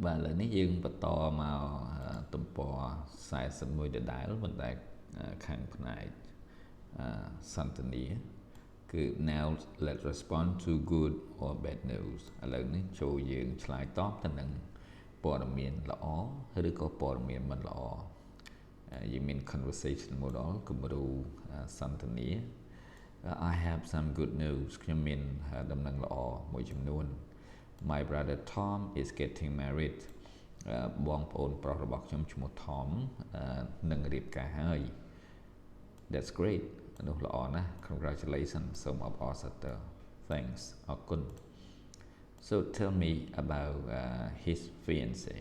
បាទឥឡូវនេះយើងបន្តមកទំព័រ41ដដែលប៉ុន្តែខាងផ្នែកសន្ទនាគឺ now let's respond to good or bad news ឥឡូវនេះចូលយើងឆ្លើយតបទៅនឹងព័ត៌មានល្អឬក៏ព័ត៌មានមិនល្អយើងមាន conversation model គំរូសន្ទនា I have some good news ខ្ញុំមានដំណឹងល្អមួយចំនួន My brother Tom is getting married បងប្អូនប្រុសរបស់ខ្ញុំឈ្មោះ Tom នឹងរៀបការហើយ That's great នោះល្អណាស់ Congratulations សូមអបអរសាទរ Thanks អរគុណ So tell me about his fiancé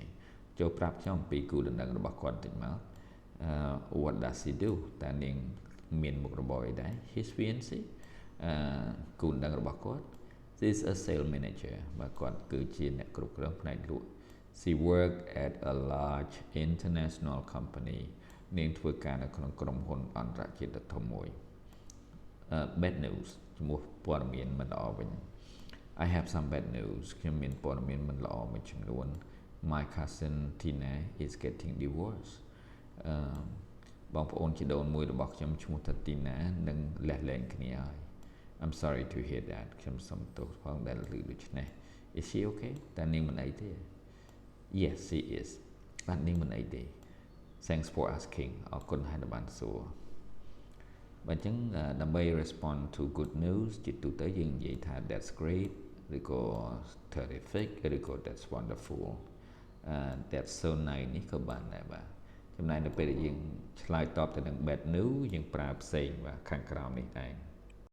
ចូលប្រាប់ខ្ញុំអំពីគូដណ្ដឹងរបស់គាត់បន្តិចមក What does he do តើនាងមានមុខរបរអីដែរ His fiancé គូដណ្ដឹងរបស់គាត់ She's a sales manager បាទគាត់គឺជាអ្នកគ្រប់គ្រងផ្នែកលក់ She worked at a large international company នាងធ្វើការនៅក្នុងក្រុមហ៊ុនអន្តរជាតិដ៏ធំមួយ Bad news ជំនួសព័ត៌មានមិនល្អវិញ I have some bad news ខ្ញុំមានព័ត៌មានមិនល្អមួយចំនួន My cousin Tina is getting divorced បងប្អូនជីដូនមួយរបស់ខ្ញុំឈ្មោះថា Tina នឹងលះលែងគ្នាហើយ I'm sorry to hear that ខ្ញុំសូមទោសផងដែលឮដូច្នេះ Is she okay តើនាងមិនអីទេ Yes she is បាទនាងមិនអីទេ Thanks for asking អរគុណហើយដែលបានសួរបើអញ្ចឹងដើម្បី respond to good news ជាទូទៅយើងនិយាយថា that's great ឬក៏ terrific ឬក៏ that's wonderful that's so nice នេះក៏បានដែរបាទចំណែកនៅពេលដែលយើងឆ្លើយតបទៅនឹង bad news យើងប្រើផ្សេងបាទខាងក្រោមនេះឯង